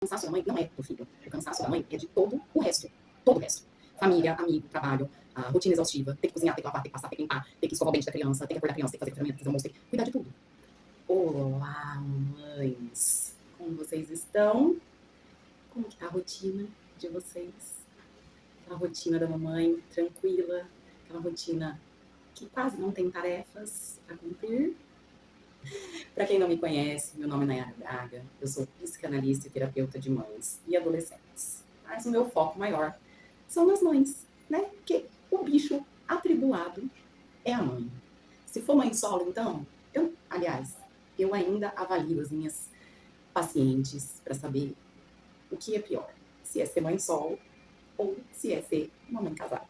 cansaço da mãe não é do filho. O cansaço da mãe é de todo o resto. Todo o resto. Família, amigo, trabalho, a rotina exaustiva, ter que cozinhar, ter que lavar, ter que passar, ter que limpar, ter que escovar o dente da criança, ter que acordar a criança, ter que fazer ferramenta, fazer almoço, ter que cuidar de tudo. Olá, mães! Como vocês estão? Como que tá a rotina de vocês? Aquela rotina da mamãe tranquila, aquela rotina que quase não tem tarefas a cumprir. Para quem não me conhece, meu nome é Nayara Braga, eu sou psicanalista e terapeuta de mães e adolescentes. Mas o meu foco maior são nas mães, né? Porque o bicho atribulado é a mãe. Se for mãe solo, então, eu ainda avalio as minhas pacientes para saber o que é pior. Se é ser mãe solo ou se é ser uma mãe casada,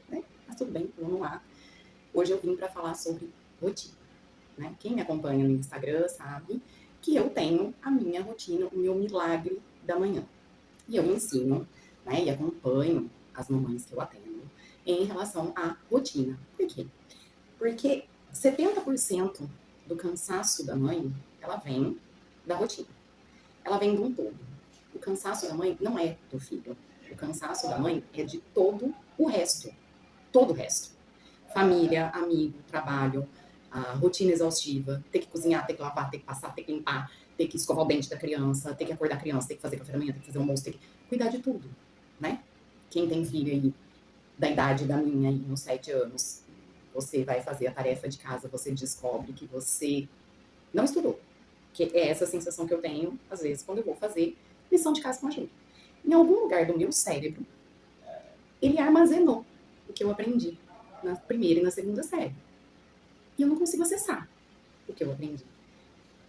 né? Mas tudo bem, vamos lá. Hoje eu vim para falar sobre rotina, né? Quem me acompanha no Instagram sabe que eu tenho a minha rotina, o meu milagre da manhã. E eu ensino, né, e acompanho as mamães que eu atendo em relação à rotina. Por quê? Porque 70% do cansaço da mãe, ela vem da rotina. Ela vem de um todo. O cansaço da mãe não é do filho. O cansaço da mãe é de todo o resto. Todo o resto. Família, amigo, trabalho, a rotina exaustiva, ter que cozinhar, ter que lavar, ter que passar, ter que limpar, ter que escovar o dente da criança, ter que acordar a criança, ter que fazer café da manhã, ter que fazer almoço, ter que cuidar de tudo, né? Quem tem filho aí da idade da minha, aí, uns 7 anos, você vai fazer a tarefa de casa, você descobre que você não estudou. Que é essa sensação que eu tenho, às vezes, quando eu vou fazer lição de casa com ajuda. Em algum lugar do meu cérebro, ele armazenou o que eu aprendi na primeira e na segunda série. E eu não consigo acessar o que eu aprendi.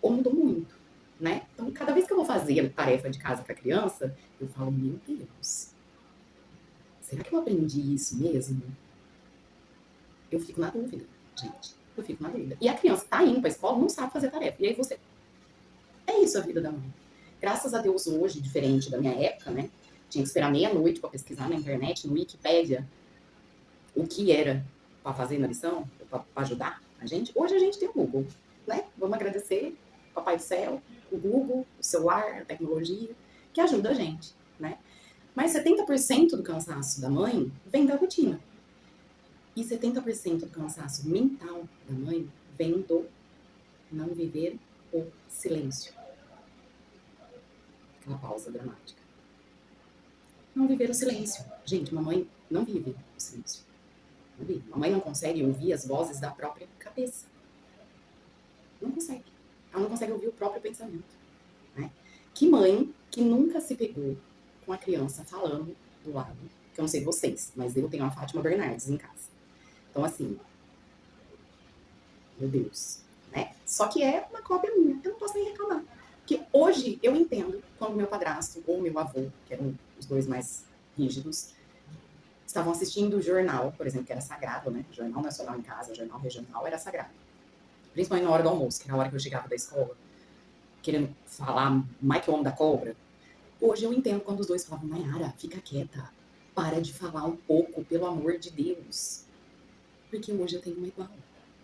Ou mudou muito, né? Então, cada vez que eu vou fazer a tarefa de casa com a criança, eu falo, meu Deus, será que eu aprendi isso mesmo? Eu fico na dúvida, gente. Eu fico na dúvida. E a criança tá indo pra escola, não sabe fazer tarefa. E aí você... É isso a vida da mãe. Graças a Deus hoje, diferente da minha época, né? Tinha que esperar meia-noite para pesquisar na internet, no Wikipédia, o que era para fazer na lição, para ajudar a gente. Hoje a gente tem o Google, né? Vamos agradecer Papai do Céu, o Google, o celular, a tecnologia, que ajuda a gente, né? Mas 70% do cansaço da mãe vem da rotina. E 70% do cansaço mental da mãe vem do não viver o silêncio. Aquela pausa dramática. Não viver o silêncio. Gente, mamãe não vive o silêncio. Não vive. Mamãe não consegue ouvir as vozes da própria cabeça. Não consegue. Ela não consegue ouvir o próprio pensamento. Né? Que mãe que nunca se pegou com a criança falando do lado, que eu não sei vocês, mas eu tenho a Fátima Bernardes em casa. Então, assim, meu Deus, né? Só que é uma cópia minha, eu não posso nem reclamar. Porque hoje eu entendo quando meu padrasto ou meu avô, que eram os dois mais rígidos, estavam assistindo o jornal, por exemplo, que era sagrado, né? O Jornal Nacional em casa, o Jornal Regional era sagrado. Principalmente na hora do almoço, que era a hora que eu chegava da escola, querendo falar mais que o homem da cobra. Hoje eu entendo quando os dois falavam, Nayara, fica quieta, para de falar um pouco, pelo amor de Deus. Porque hoje eu tenho uma igual.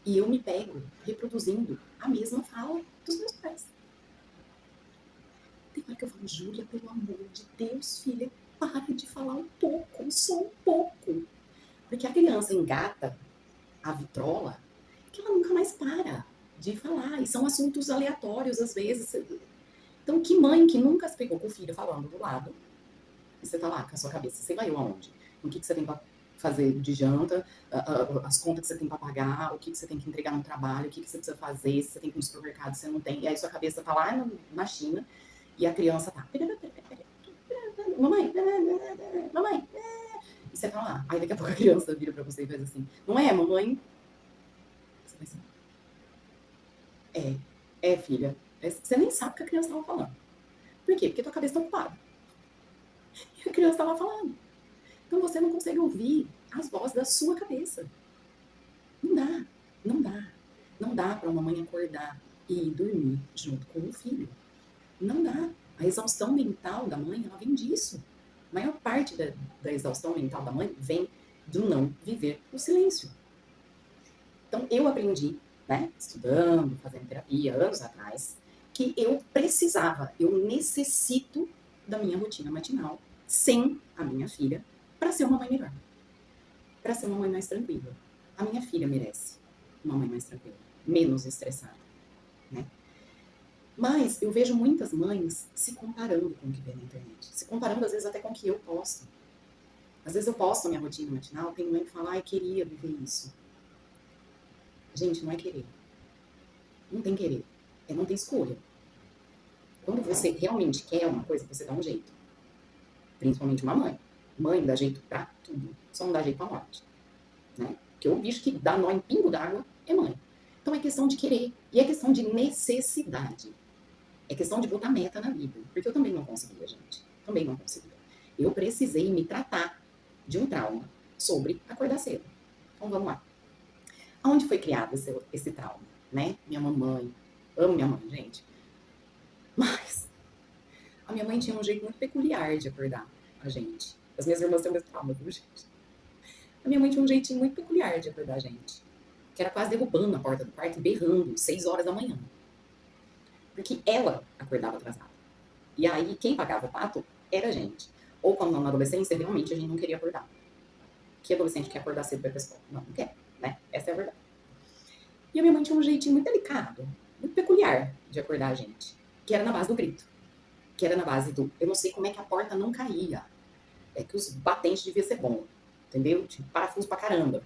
E eu me pego reproduzindo a mesma fala dos meus pais. Tem hora que eu falo, Júlia, pelo amor de Deus, filha, para de falar um pouco, só um pouco. Porque a criança engata a vitrola que ela nunca mais para de falar. E são assuntos aleatórios, às vezes. Então, que mãe que nunca se pegou com o filho falando do lado, e você tá lá com a sua cabeça, sei lá eu aonde, o que você tem pra fazer de janta, as contas que você tem para pagar, o que você tem que entregar no trabalho, o que você precisa fazer, se você tem que ir no supermercado, se você não tem. E aí sua cabeça tá lá na China e a criança tá... Mamãe, mamãe. E você tá lá. Aí daqui a pouco a criança vira pra você e faz assim, não é, mamãe? Você vai assim, filha. Você nem sabe o que a criança tava falando. Por quê? Porque tua cabeça tá ocupada. E a criança tava falando. Então você não consegue ouvir as vozes da sua cabeça. Não dá, não dá. Não dá para uma mãe acordar e ir dormir junto com o filho. Não dá. A exaustão mental da mãe, ela vem disso. A maior parte da exaustão mental da mãe vem do não viver o silêncio. Então eu aprendi, né, estudando, fazendo terapia anos atrás, que eu precisava, eu necessito da minha rotina matinal, sem a minha filha, para ser uma mãe melhor. Para ser uma mãe mais tranquila. A minha filha merece uma mãe mais tranquila, menos estressada, né? Mas eu vejo muitas mães se comparando com o que vê na internet. Se comparando, às vezes, até com o que eu posto. Às vezes eu posto a minha rotina matinal, tem mãe que fala, ai, queria viver isso. Gente, não é querer. Não tem querer. É não ter escolha. Quando você realmente quer uma coisa, você dá um jeito. Principalmente uma mãe. Mãe dá jeito pra tudo. Só não dá jeito pra morte. Né? Porque o bicho que dá nó em pingo d'água é mãe. Então é questão de querer. E é questão de necessidade. É questão de botar meta na vida. Porque eu também não conseguia, gente. Também não conseguia. Eu precisei me tratar de um trauma sobre acordar cedo. Então vamos lá. Onde foi criado esse trauma? Né? Minha mamãe. Amo minha mãe, gente. Mas a minha mãe tinha um jeito muito peculiar de acordar a gente. As minhas irmãs têm o mesmo trauma, viu, gente? A minha mãe tinha um jeitinho muito peculiar de acordar a gente. Que era quase derrubando a porta do quarto e berrando 6 horas da manhã. Porque ela acordava atrasada. E aí, quem pagava o pato era a gente. Ou quando na adolescência, realmente a gente não queria acordar. Que adolescente quer acordar cedo para ir pra escola? Não quer, né? Essa é a verdade. E a minha mãe tinha um jeitinho muito delicado, muito peculiar de acordar a gente. Que era na base do grito. Que era na base do, eu não sei como é que a porta não caía. É que os batentes deviam ser bom. Entendeu? Tipo, parafuso pra caramba.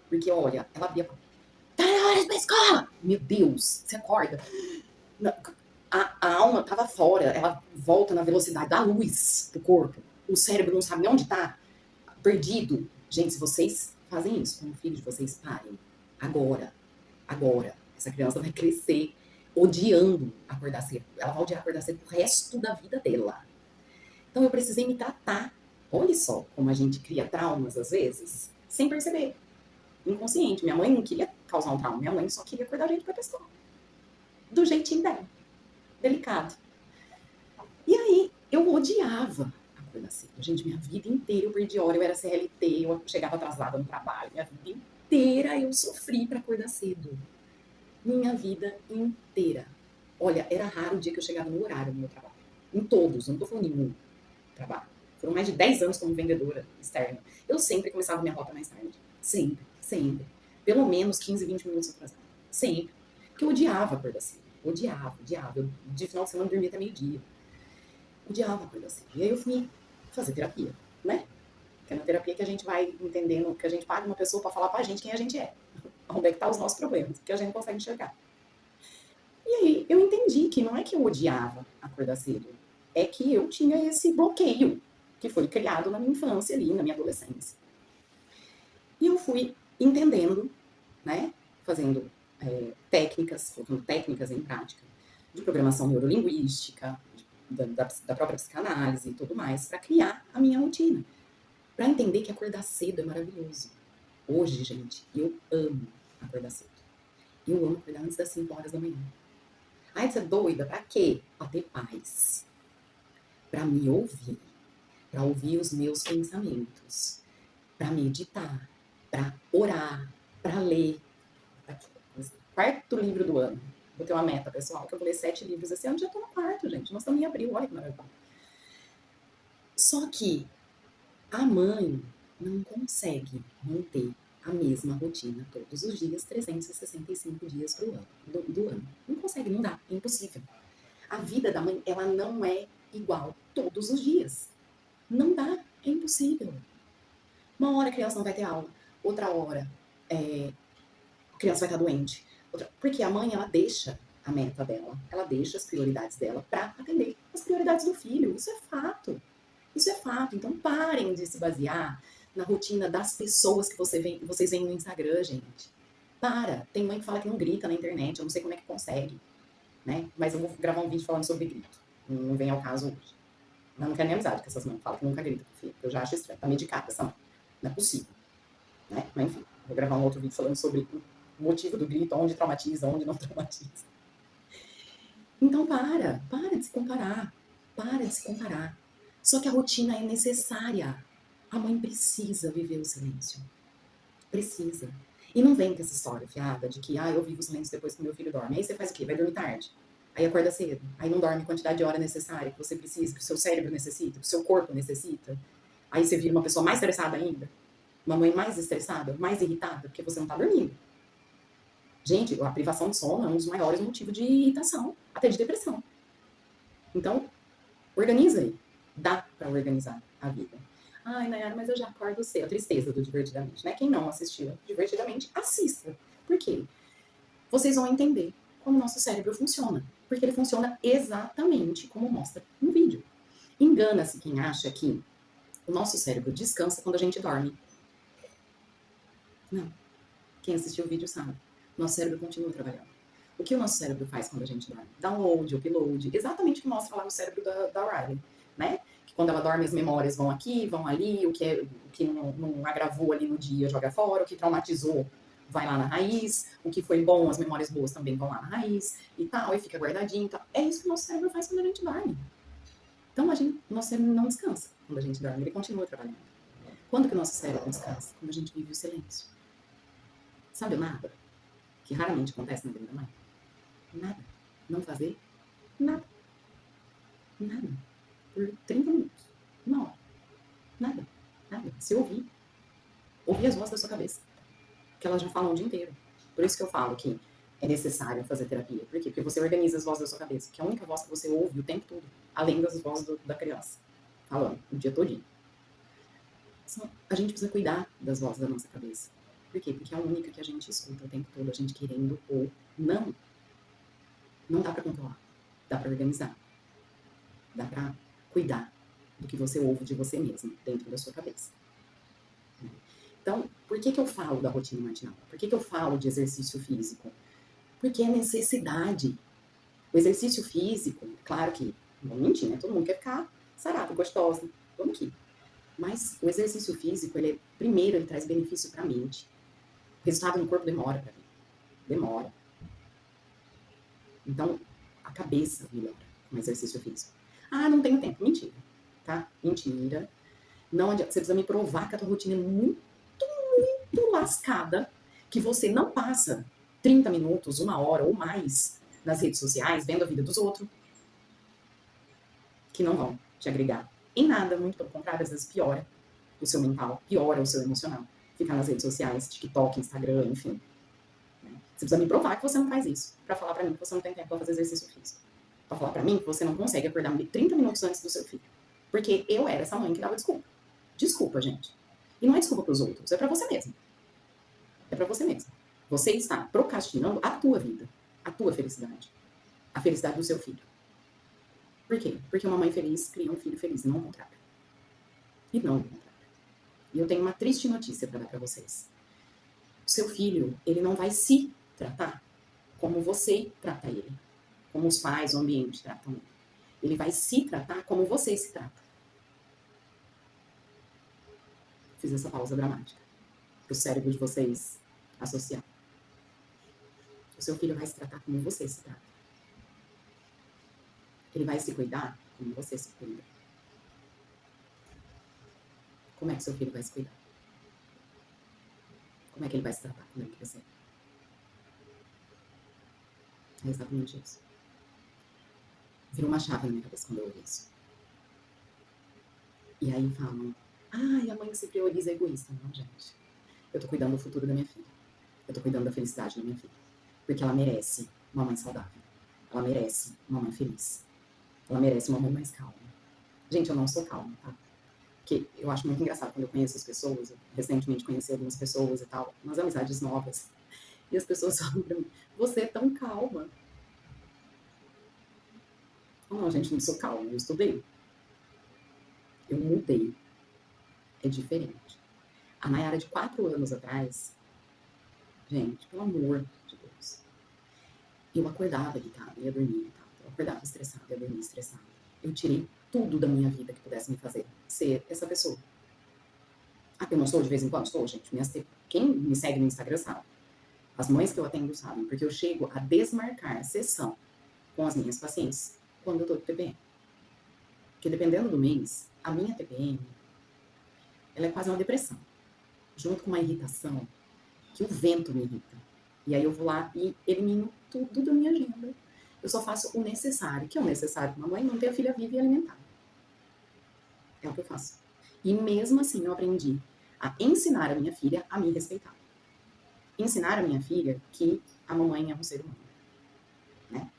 Porque, olha, ela abria a porta. Tá na hora pra escola! Meu Deus, você acorda. A alma tava fora, ela volta na velocidade da luz do corpo. O cérebro não sabe nem onde tá. Perdido. Gente, se vocês fazem isso com o filho de vocês, parem. Agora. Agora. Essa criança vai crescer odiando acordar cedo. Ela vai odiar acordar cedo pro resto da vida dela. Então eu precisei me tratar. Olha só como a gente cria traumas, às vezes, sem perceber. Inconsciente. Minha mãe não queria causar um trauma. Minha mãe só queria acordar a gente pra pessoa. Do jeitinho dela. Delicado. E aí, eu odiava acordar cedo. Gente, minha vida inteira eu perdi hora. Eu era CLT, eu chegava atrasada no trabalho. Minha vida inteira eu sofri pra acordar cedo. Minha vida inteira. Olha, era raro o dia que eu chegava no horário no meu trabalho. Em todos, não tô falando em um trabalho. Foram mais de 10 anos como vendedora externa. Eu sempre começava minha rota mais tarde. Sempre, sempre. Pelo menos 15, 20 minutos atrasada. Sempre. Porque eu odiava acordar cedo. Odiava. Eu, de final de semana, dormia até meio-dia. Odiava acordar cedo. E aí eu fui fazer terapia, né? Que é na terapia que a gente vai entendendo, que a gente paga uma pessoa pra falar pra gente quem a gente é. Onde é que tá os nossos problemas, que a gente não consegue enxergar. E aí eu entendi que não é que eu odiava acordar cedo. É que eu tinha esse bloqueio que foi criado na minha infância ali, na minha adolescência. E eu fui entendendo, né, fazendo técnicas, colocando técnicas em prática, de programação neurolinguística, da própria psicanálise e tudo mais, para criar a minha rotina. Para entender que acordar cedo é maravilhoso. Hoje, gente, eu amo acordar cedo. Eu amo acordar antes das 5 horas da manhã. Ai, você é doida? Pra quê? Pra ter paz. Pra me ouvir. Pra ouvir os meus pensamentos. Pra meditar. Pra orar. Pra ler. Aqui, 4º livro do ano. Vou ter uma meta, pessoal, que eu vou ler 7 livros esse ano. Já tô no 4º, gente. Nós estamos em abril. Olha que maravilha. Só que a mãe não consegue manter a mesma rotina todos os dias, 365 dias do ano. Não consegue, não dá, é impossível. A vida da mãe, ela não é igual todos os dias. Não dá, é impossível. Uma hora a criança não vai ter aula, outra hora a criança vai estar doente. Porque a mãe, ela deixa a meta dela, ela deixa as prioridades dela para atender as prioridades do filho. Isso é fato. Isso é fato. Então parem de se basear na rotina das pessoas que vocês veem no Instagram, gente. Para. Tem mãe que fala que não grita na internet, eu não sei como é que consegue. Né? Mas eu vou gravar um vídeo falando sobre grito. Não vem ao caso hoje. Eu não quero nem amizade com essas mães que falam que nunca grita com o filho. Eu já acho estranho. Tá medicada essa mãe. Não é possível. Né? Mas enfim, vou gravar um outro vídeo falando sobre o motivo do grito, onde traumatiza, onde não traumatiza. Então para de se comparar. Para de se comparar. Só que a rotina é necessária. A mãe precisa viver o silêncio. Precisa. E não vem com essa história fiada de que eu vivo o silêncio depois que meu filho dorme. Aí você faz o quê? Vai dormir tarde? Aí acorda cedo, aí não dorme a quantidade de hora necessária que você precisa, que o seu cérebro necessita, que o seu corpo necessita. Aí você vira uma pessoa mais estressada ainda, uma mãe mais estressada, mais irritada, porque você não tá dormindo. Gente, a privação de sono é um dos maiores motivos de irritação, até de depressão. Então, organiza aí. Dá para organizar a vida. Ai, Nayara, mas eu já acordo cedo. A tristeza do Divertidamente, né? Quem não assistiu Divertidamente, assista. Por quê? Vocês vão entender como o nosso cérebro funciona. Porque ele funciona exatamente como mostra no vídeo. Engana-se quem acha que o nosso cérebro descansa quando a gente dorme. Não. Quem assistiu o vídeo sabe. Nosso cérebro continua trabalhando. O que o nosso cérebro faz quando a gente dorme? Download, upload, exatamente o que mostra lá no cérebro da Riley, né? Que quando ela dorme, as memórias vão aqui, vão ali, o que não agravou ali no dia joga fora, o que traumatizou vai lá na raiz, o que foi bom, as memórias boas também vão lá na raiz e tal, e fica guardadinho e tal. É isso que o nosso cérebro faz quando a gente dorme. Então, o nosso cérebro não descansa quando a gente dorme, ele continua trabalhando. Quando que o nosso cérebro descansa? Quando a gente vive o silêncio. Sabe o nada? Que raramente acontece na vida da mãe. Nada. Não fazer nada. Nada. Por 30 minutos. Uma hora. Nada. Nada. Se ouvir. Ouvir as vozes da sua cabeça. Que elas já falam o dia inteiro. Por isso que eu falo que é necessário fazer terapia. Por quê? Porque você organiza as vozes da sua cabeça. Que é a única voz que você ouve o tempo todo. Além das vozes da criança. Falando o dia todinho. A gente precisa cuidar das vozes da nossa cabeça. Por quê? Porque é a única que a gente escuta o tempo todo. A gente querendo ou não. Não dá pra controlar. Dá pra organizar. Dá pra cuidar do que você ouve de você mesmo, dentro da sua cabeça. Então, por que eu falo da rotina matinal? Por que eu falo de exercício físico? Porque é necessidade. O exercício físico, claro que, não vou mentir, né? Todo mundo quer ficar sarado, gostosa, vamos aqui. Mas o exercício físico, primeiro, ele traz benefício pra mente. O resultado no corpo demora pra vir. Demora. Então, a cabeça melhora com o exercício físico. Ah, não tenho tempo. Mentira, tá? Mentira. Não adianta. Você precisa me provar que a tua rotina é muito, muito lascada, que você não passa 30 minutos, uma hora ou mais nas redes sociais, vendo a vida dos outros, que não vão te agregar em nada, muito pelo contrário, às vezes piora o seu mental, piora o seu emocional. Ficar nas redes sociais, TikTok, Instagram, enfim. Você precisa me provar que você não faz isso, pra falar pra mim que você não tem tempo pra fazer exercício físico. Pra falar pra mim que você não consegue acordar 30 minutos antes do seu filho. Porque eu era essa mãe que dava desculpa. Desculpa, gente. E não é desculpa pros outros, é pra você mesmo. É pra você mesmo. Você está procrastinando a tua vida, a tua felicidade. A felicidade do seu filho. Por quê? Porque uma mãe feliz cria um filho feliz, e não o contrário. E não o contrário. E eu tenho uma triste notícia pra dar pra vocês. O seu filho, ele não vai se tratar como você trata ele. Como os pais, o ambiente tratam ele. Ele vai se tratar como você se trata. Fiz essa pausa dramática. Para o cérebro de vocês associar. O seu filho vai se tratar como você se trata. Ele vai se cuidar como você se cuida. Como é que seu filho vai se cuidar? Como é que ele vai se tratar quando ele crescer? É exatamente isso. Virou uma chave na minha cabeça quando eu ouvi isso. E aí falam, ai, a mãe que se prioriza é egoísta. Não, gente. Eu tô cuidando do futuro da minha filha. Eu tô cuidando da felicidade da minha filha. Porque ela merece uma mãe saudável. Ela merece uma mãe feliz. Ela merece uma mãe mais calma. Gente, eu não sou calma, tá? Porque eu acho muito engraçado quando eu conheço as pessoas. Eu recentemente conheci algumas pessoas e tal. Umas amizades novas. E as pessoas falam pra mim, você é tão calma. Não, gente, não sou calma. Eu estudei. Eu mudei. É diferente. A Nayara de 4 anos atrás, gente, pelo amor de Deus, eu acordava irritada, ia dormir irritada. Eu acordava estressada, ia dormir estressada. Eu tirei tudo da minha vida que pudesse me fazer ser essa pessoa. Ah, eu não sou de vez em quando? Sou, gente. Quem me segue no Instagram sabe. As mães que eu atendo sabem, porque eu chego a desmarcar sessão com as minhas pacientes quando eu tô de TPM. Porque dependendo do mês, a minha TPM, ela é quase uma depressão. Junto com uma irritação, que o vento me irrita. E aí eu vou lá e elimino tudo da minha agenda. Eu só faço o necessário. O que é o necessário para uma mãe? Manter a filha viva e alimentar. É o que eu faço. E mesmo assim eu aprendi a ensinar a minha filha a me respeitar. Ensinar a minha filha que a mamãe é um ser humano. Né?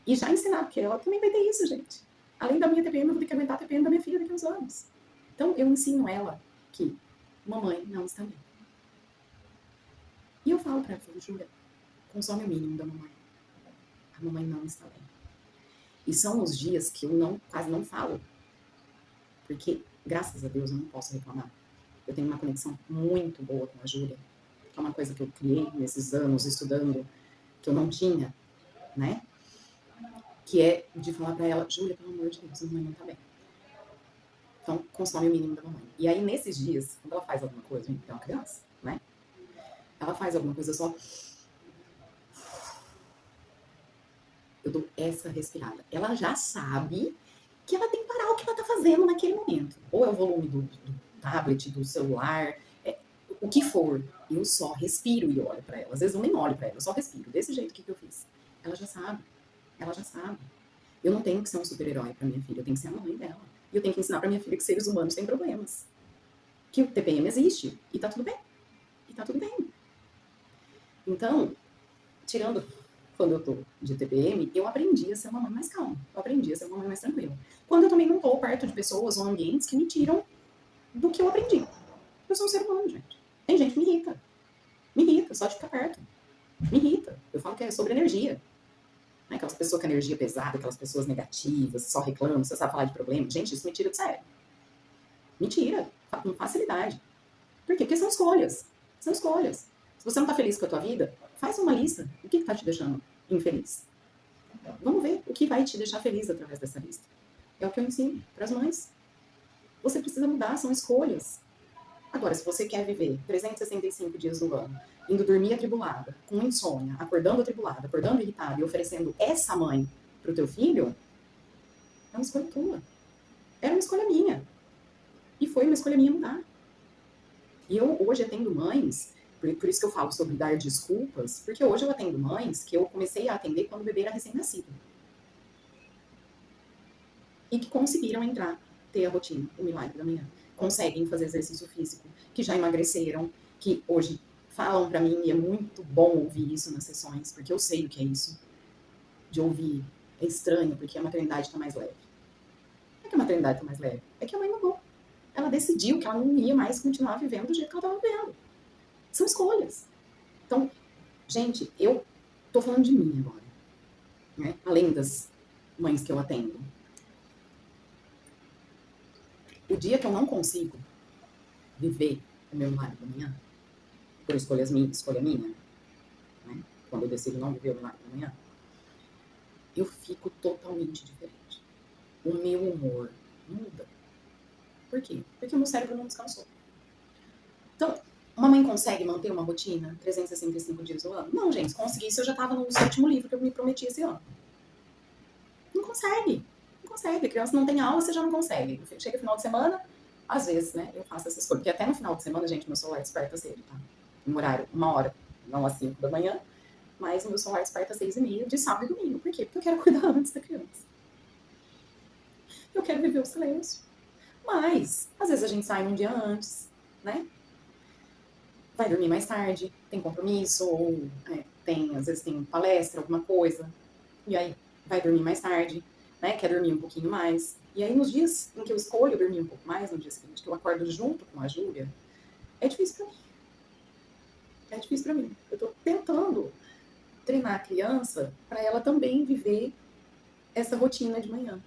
E já ensinar, porque ela também vai ter isso, gente. Além da minha TPM, eu vou ter que aguentar a TPM da minha filha daqui a uns anos. Então eu ensino ela que mamãe não está bem. E eu falo pra ela, Júlia, consome o mínimo da mamãe. A mamãe não está bem. E são os dias que eu quase não falo. Porque, graças a Deus, eu não posso reclamar. Eu tenho uma conexão muito boa com a Júlia. Que é uma coisa que eu criei nesses anos estudando, que eu não tinha, né? Que é de falar pra ela, Júlia, pelo amor de Deus, a mamãe não tá bem. Então, consome o mínimo da mamãe. E aí, nesses dias, quando ela faz alguma coisa, é uma criança, né? Ela faz alguma coisa só... Eu dou essa respirada. Ela já sabe que ela tem que parar o que ela tá fazendo naquele momento. Ou é o volume do tablet, do celular, o que for. Eu só respiro e olho pra ela. Às vezes eu nem olho pra ela, eu só respiro. Desse jeito, que eu fiz? Ela já sabe. Ela já sabe. Eu não tenho que ser um super-herói pra minha filha, eu tenho que ser a mãe dela. E eu tenho que ensinar pra minha filha que seres humanos têm problemas. Que o TPM existe. E tá tudo bem. E tá tudo bem. Então, tirando quando eu tô de TPM, eu aprendi a ser uma mãe mais calma. Eu aprendi a ser uma mãe mais tranquila. Quando eu também não tô perto de pessoas ou ambientes que me tiram do que eu aprendi. Eu sou um ser humano, gente. Tem gente que me irrita. Me irrita, só de ficar perto. Me irrita. Eu falo que é sobre energia. Né? Aquelas pessoas com energia pesada, aquelas pessoas negativas, só reclamam, você sabe falar de problema. Gente, isso me tira de sério. Me tira. Com facilidade. Por quê? Porque são escolhas. São escolhas. Se você não tá feliz com a tua vida, faz uma lista. O que tá te deixando infeliz? Vamos ver o que vai te deixar feliz através dessa lista. É o que eu ensino para as mães. Você precisa mudar, são escolhas. Agora, se você quer viver 365 dias no ano, indo dormir atribulada, com insônia, acordando atribulada, acordando irritada e oferecendo essa mãe pro teu filho, é uma escolha tua. Era uma escolha minha. E foi uma escolha minha mudar. E eu hoje atendo mães, por isso que eu falo sobre dar desculpas, porque hoje eu atendo mães que eu comecei a atender quando o bebê era recém-nascido. E que conseguiram entrar, ter a rotina, o milagre da manhã. Conseguem fazer exercício físico, que já emagreceram, que hoje falam pra mim, e é muito bom ouvir isso nas sessões, porque eu sei o que é isso, de ouvir. É estranho, porque a maternidade tá mais leve. Não é que a maternidade tá mais leve, é que a mãe mudou. Ela decidiu que ela não ia mais continuar vivendo do jeito que ela estava vivendo. São escolhas. Então, gente, eu tô falando de mim agora, né? Além das mães que eu atendo. O dia que eu não consigo viver o meu milagre da manhã, por escolha minha, né? Quando eu decido não viver o milagre da manhã, eu fico totalmente diferente. O meu humor muda. Por quê? Porque o meu cérebro não descansou. Então, uma mãe consegue manter uma rotina 365 dias no ano? Não, gente. Se conseguisse, eu já estava no 7º livro que eu me prometi esse ano. Não consegue. Não consegue. A criança não tem aula, você já não consegue. Chega final de semana, às vezes, né, eu faço essas coisas. Porque até no final de semana, gente, meu celular desperta cedo, tá? Um horário, 1 hora, não às 5 da manhã, mas o meu celular desperta às 6h30 de sábado e domingo. Por quê? Porque eu quero cuidar antes da criança. Eu quero viver o silêncio. Mas, às vezes a gente sai um dia antes, né? Vai dormir mais tarde, tem compromisso, ou às vezes tem palestra, alguma coisa, e aí vai dormir mais tarde, né? Quer dormir um pouquinho mais. E aí, nos dias em que eu escolho dormir um pouco mais, no dia seguinte, que eu acordo junto com a Júlia, é difícil pra mim. É difícil pra mim. Eu tô tentando treinar a criança para ela também viver essa rotina de manhã.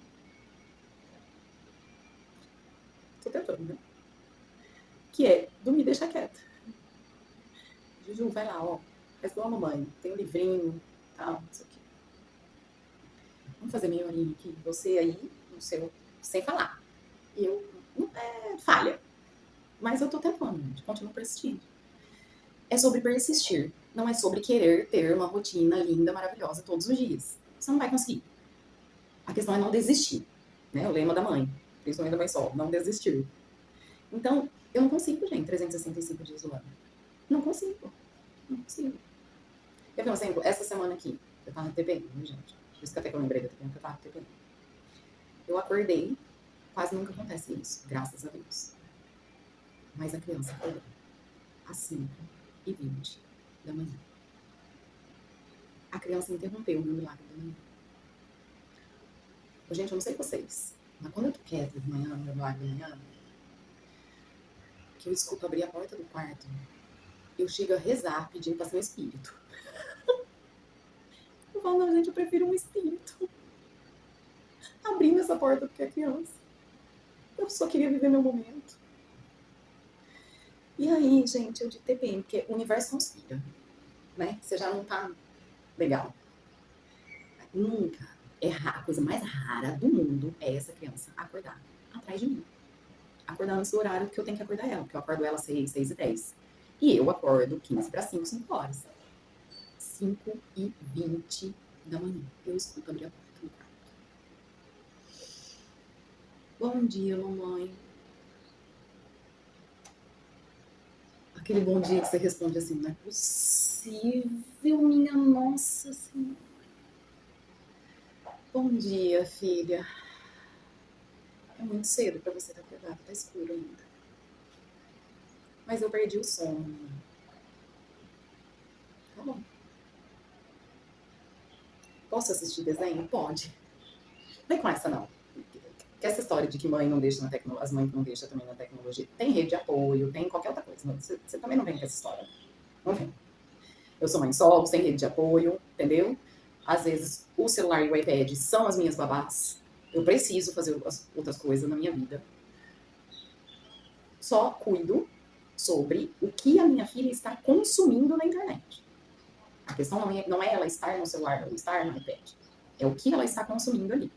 Tô tentando, né? Que é dormir e deixar quieta. Juju, vai lá, ó. Faz igual a mamãe. Tem um livrinho, tal, não sei o quê. Vamos fazer meia horinha aqui. Você aí, no seu, sem falar. E eu, falha. Mas eu tô tentando, gente. Continuo persistindo. É sobre persistir. Não é sobre querer ter uma rotina linda, maravilhosa todos os dias. Você não vai conseguir. A questão é não desistir. Né? O lema da mãe. Principalmente da mãe sol. Não desistir. Então, eu não consigo, gente, 365 dias do ano. Não consigo. Não consigo. Quer ver um exemplo? Essa semana aqui, eu tava TPM, gente? Por isso que até que eu lembrei da TPM, que eu tava com TPM. Eu acordei, quase nunca acontece isso, graças a Deus. Mas a criança acordou às 5h20 da manhã. A criança interrompeu o meu milagre da manhã. Gente, eu não sei vocês, mas quando eu tô quieta de manhã, no meu milagre da manhã, que eu escuto abrir a porta do quarto, eu chego a rezar pedindo pra ser um espírito. Eu falo, não, gente, eu prefiro um espírito abrindo essa porta do que a criança. Eu só queria viver meu momento. E aí, gente, eu de TPM, porque o universo conspira, né? Você já não tá legal. Nunca. A coisa mais rara do mundo é essa criança acordar atrás de mim. Acordar antes do horário que eu tenho que acordar ela, porque eu acordo ela 6h10. E eu acordo 15 para 5, 5 horas. 5h20 da manhã. Eu escuto abrir a porta do quarto. Bom dia, mamãe. Aquele bom dia que você responde assim, não é possível, minha nossa senhora. Bom dia, filha. É muito cedo pra você estar acordado, tá escuro ainda. Mas eu perdi o sono. Tá bom. Posso assistir desenho? Pode. Não é com essa, não. Que essa história de que mãe não deixa na tecnologia, as mães não deixam também na tecnologia. Tem rede de apoio, tem qualquer outra coisa. Você também não vem com essa história. Não vem. Eu sou mãe solo, sem rede de apoio, entendeu? Às vezes, o celular e o iPad são as minhas babás. Eu preciso fazer outras coisas na minha vida. Só cuido sobre o que a minha filha está consumindo na internet. A questão não é ela estar no celular ou estar no iPad. É o que ela está consumindo ali.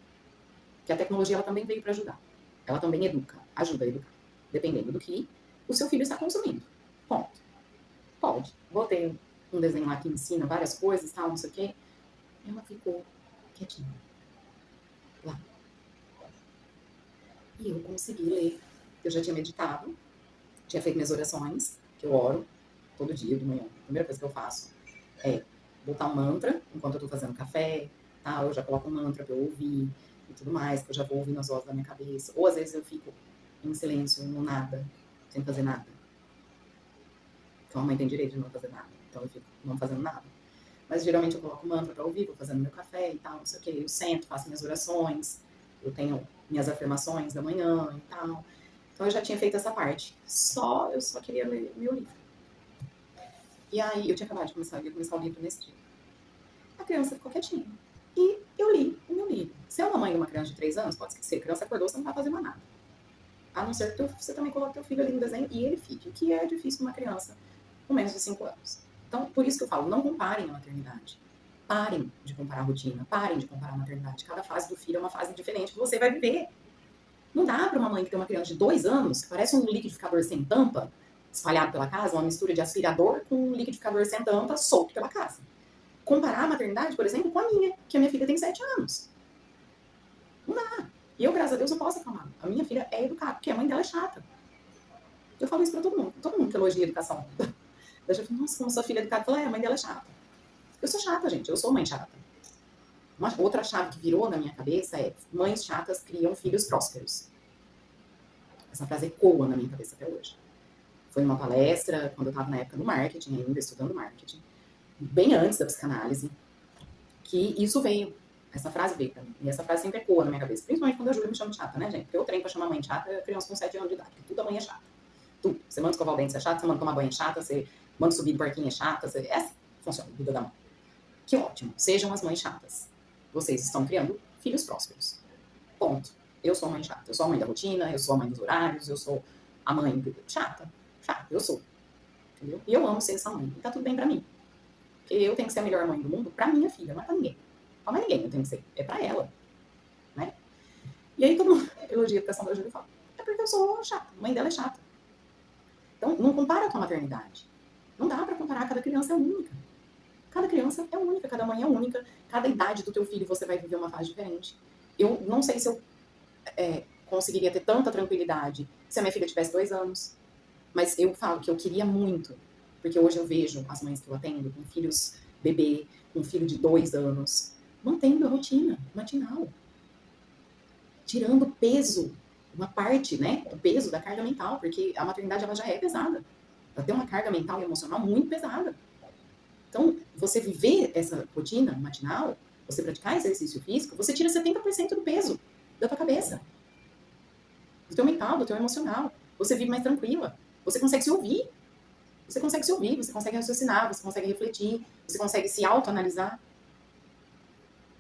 Que a tecnologia ela também veio para ajudar. Ela também educa, ajuda a educar. Dependendo do que o seu filho está consumindo. Ponto. Pode. Botei um desenho lá que ensina várias coisas, tal, não sei o quê. Ela ficou quietinha. Lá. E eu consegui ler. Eu já tinha meditado, tinha feito minhas orações, que eu oro todo dia de manhã. A primeira coisa que eu faço é botar um mantra enquanto eu tô fazendo café, tal. Eu já coloco um mantra pra eu ouvir e tudo mais, que eu já vou ouvindo as vozes da minha cabeça. Ou às vezes eu fico em silêncio, no nada, sem fazer nada. Então a mãe tem direito de não fazer nada. Então eu fico não fazendo nada. Mas geralmente eu coloco mantra pra ouvir, vou fazendo meu café e tal, não sei o quê. Eu sento, faço minhas orações, eu tenho minhas afirmações da manhã e tal. Então eu já tinha feito essa parte. Eu só queria ler meu livro. E aí eu tinha acabado de começar o livro nesse dia. A criança ficou quietinha. E eu li o meu livro. Se é uma mãe de uma criança de 3 anos, pode esquecer. A criança acordou, você não vai fazer mais nada. A não ser que você também coloque teu filho ali no desenho e ele fique. O que é difícil para uma criança com menos de 5 anos. Então, por isso que eu falo, não comparem a maternidade. Parem de comparar a rotina, parem de comparar a maternidade. Cada fase do filho é uma fase diferente que você vai viver. Não dá para uma mãe que tem uma criança de 2 anos, que parece um liquidificador sem tampa, espalhado pela casa, uma mistura de aspirador com um liquidificador sem tampa, solto pela casa. Comparar a maternidade, por exemplo, com a minha, que a minha filha tem 7 anos. Não dá. E eu, graças a Deus, eu posso acalmar. A minha filha é educada, porque a mãe dela é chata. Eu falo isso pra todo mundo. Todo mundo que elogia a educação. Eu já falo, nossa, como sua filha é educada. Eu falo, a mãe dela é chata. Eu sou chata, gente. Eu sou mãe chata. Uma outra chave que virou na minha cabeça é mães chatas criam filhos prósperos. Essa frase ecoa na minha cabeça até hoje. Foi numa palestra, quando eu estava na época do marketing, ainda estudando marketing, bem antes da psicanálise, que isso veio. Essa frase veio pra mim. E essa frase sempre ecoa na minha cabeça. Principalmente quando a Júlia me chama de chata, né, gente? Porque eu treino pra chamar mãe chata criança com 7 anos de idade. Porque tudo a mãe é chata. Tudo. Você manda escovar o dente, você é chata. Você manda tomar banho, é chata. Você manda subir do barquinho, é chata. É assim que funciona a vida da mãe. Que ótimo. Sejam as mães chatas. Vocês estão criando filhos prósperos. Ponto. Eu sou a mãe chata. Eu sou a mãe da rotina, eu sou a mãe dos horários, eu sou a mãe chata. Chata, eu sou. Entendeu? E eu amo ser essa mãe. E tá tudo bem pra mim. Porque eu tenho que ser a melhor mãe do mundo pra minha filha, não é pra ninguém. Pra mais ninguém eu tenho que ser. É pra ela. Né? E aí todo mundo elogia a educação da Júlia e fala, é porque eu sou chata. A mãe dela é chata. Então, não compara com a maternidade. Não dá pra comparar. Cada criança é única. Cada criança é única. Cada mãe é única. Cada idade do teu filho você vai viver uma fase diferente. Eu não sei se eu conseguiria ter tanta tranquilidade se a minha filha tivesse 2 anos. Mas eu falo que eu queria muito. Porque hoje eu vejo as mães que eu atendo com filhos bebê, com filho de 2 anos. mantendo a rotina matinal, tirando peso, uma parte, né, do peso da carga mental, porque a maternidade ela já é pesada. Ela tem uma carga mental e emocional muito pesada. Então, você viver essa rotina matinal, você praticar exercício físico, você tira 70% do peso da tua cabeça, do teu mental, do teu emocional. Você vive mais tranquila. Você consegue se ouvir. Você consegue se ouvir, você consegue raciocinar, você consegue refletir, você consegue se autoanalisar.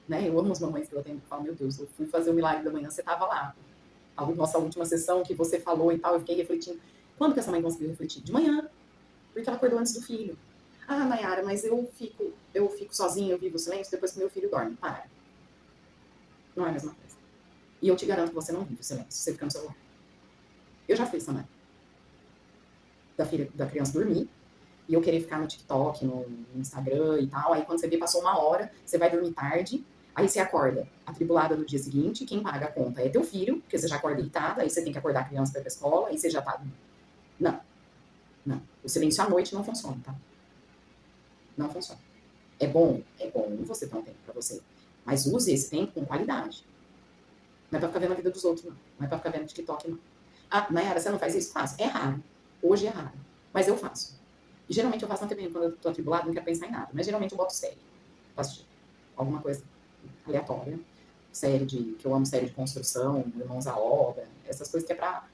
Né? Eu amo as mamães que eu tenho que falar, meu Deus, eu fui fazer o milagre da manhã, você estava lá. A nossa última sessão que você falou e tal, eu fiquei refletindo. Quando que essa mãe conseguiu refletir? De manhã, porque ela acordou antes do filho. Ah, Nayara, mas eu fico sozinha, eu vivo o silêncio depois que meu filho dorme. Para. Não é a mesma coisa. E eu te garanto que você não vive o silêncio, você fica no celular. Eu já fui essa mãe. Da criança dormir, e eu querer ficar no TikTok, no Instagram e tal. Aí quando você vê, passou uma hora, você vai dormir tarde, aí você acorda atribulada no dia seguinte, quem paga a conta é teu filho, porque você já acorda irritada, aí você tem que acordar a criança para ir pra escola, aí você já tá... Não, não. O silêncio à noite não funciona, tá? Não funciona. É bom você ter um tempo pra você, mas use esse tempo com qualidade. Não é pra ficar vendo a vida dos outros, não. Não é pra ficar vendo TikTok, não. Ah, Nayara, você não faz isso? Faço. É raro. Hoje é raro. Mas eu faço. E geralmente eu faço na TV, quando eu tô atribulada, não quero pensar em nada. Mas geralmente eu boto série. Faço alguma coisa aleatória. Série que eu amo, série de construção, Irmãos à Obra, essas coisas que é pra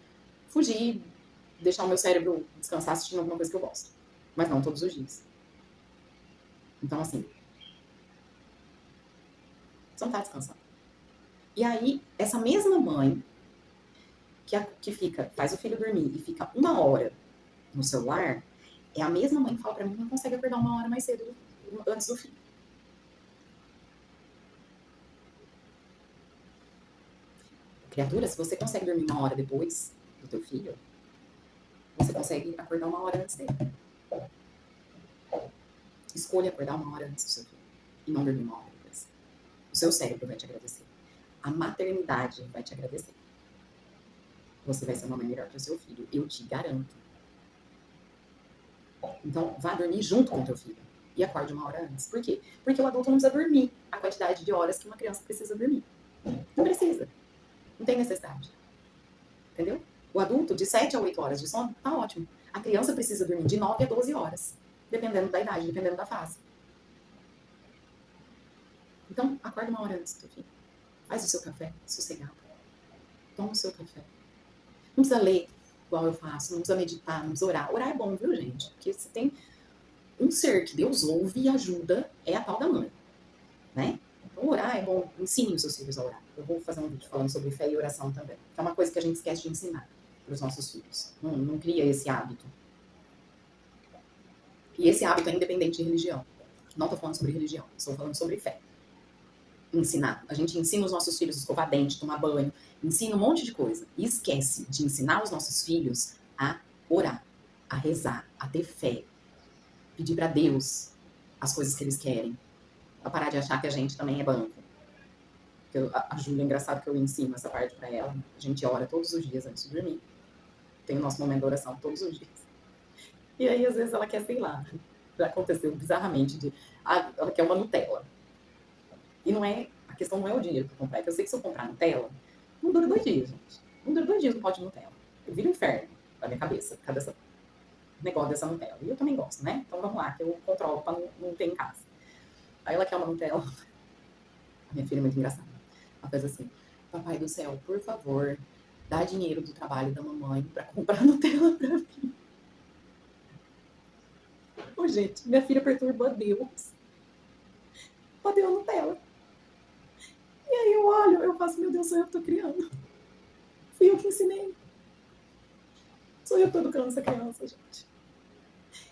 fugir, deixar o meu cérebro descansar assistindo alguma coisa que eu gosto. Mas não todos os dias. Então, assim, você não tá descansando. E aí, essa mesma mãe que faz o filho dormir e fica uma hora no celular, é a mesma mãe que fala pra mim que não consegue acordar uma hora mais cedo antes do filho. Criatura, se você consegue dormir uma hora depois do teu filho, você consegue acordar uma hora antes dele. Escolha acordar uma hora antes do seu filho e não dormir uma hora depois. O seu cérebro vai te agradecer. A maternidade vai te agradecer. Você vai ser uma mãe melhor para o seu filho, eu te garanto. Então, vá dormir junto com o teu filho e acorde uma hora antes. Por quê? Porque o adulto não precisa dormir a quantidade de horas que uma criança precisa dormir. Não precisa. Não tem necessidade. Entendeu? O adulto, de 7 a 8 horas de sono, tá ótimo. A criança precisa dormir de 9 a 12 horas. Dependendo da idade, dependendo da fase. Então, acorda uma hora antes do teu filho. Faz o seu café, sossegado. Toma o seu café. Não precisa ler igual eu faço, não precisa meditar, não precisa orar. Orar é bom, viu, gente? Porque você tem um ser que Deus ouve e ajuda, é a tal da mãe, né? Então, orar é bom. Ensine os seus filhos a orar. Eu vou fazer um vídeo falando sobre fé e oração também. Que é uma coisa que a gente esquece de ensinar para os nossos filhos. Não cria esse hábito. E esse hábito é independente de religião. Não estou falando sobre religião, estou falando sobre fé. Ensinar. A gente ensina os nossos filhos a escovar dente, tomar banho, ensina um monte de coisa. E esquece de ensinar os nossos filhos a orar, a rezar, a ter fé. Pedir para Deus as coisas que eles querem. Pra parar de achar que a gente também é banco. A Júlia, é engraçado que eu ensino essa parte para ela. A gente ora todos os dias antes de dormir. Tem o nosso momento de oração todos os dias. E aí, às vezes, ela quer, sei lá, já aconteceu bizarramente ela quer uma Nutella. E a questão não é o dinheiro para comprar. É que eu sei que se eu comprar Nutella, não dura 2 dias, gente. Não dura 2 dias um pote de Nutella. Eu viro um inferno na minha cabeça, por causa desse negócio dessa Nutella. E eu também gosto, né? Então vamos lá, que eu controlo para não ter em casa. Aí ela quer uma Nutella. A minha filha é muito engraçada. Ela faz assim: Papai do céu, por favor, dá dinheiro do trabalho da mamãe para comprar Nutella para mim. Ô, gente, minha filha perturbou a Deus. Cadê a Nutella? E aí eu olho, eu faço, meu Deus, sou eu que tô criando. Fui eu que ensinei. Sou eu que tô educando essa criança, gente.